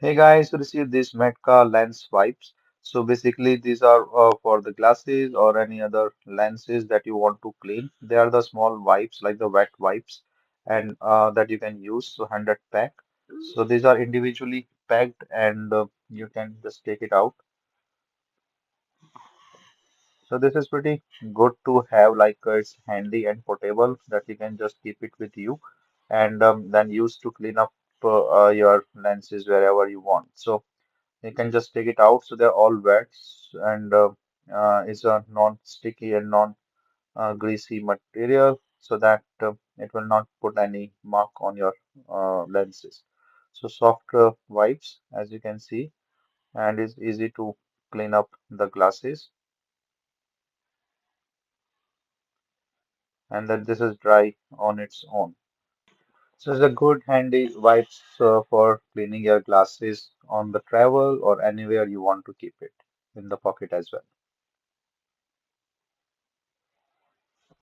Hey guys, receive these Metka lens wipes. So basically, these are for the glasses or any other lenses that you want to clean. They are the small wipes, like the wet wipes, and that you can use. So 100 pack. So these are individually packed, and you can just take it out. So this is pretty good to have, like it's handy and portable that you can just keep it with you, and then use to clean up your lenses wherever you want. So. You can just take it out, so they're all wet and it's a non-sticky and non-greasy material, so that it will not put any mark on your lenses. So soft wipes, as you can see, and it's easy to clean up the glasses, and then this is dry on its own. So it's a good handy wipes for cleaning your glasses on the travel or anywhere you want to keep it in the pocket as well.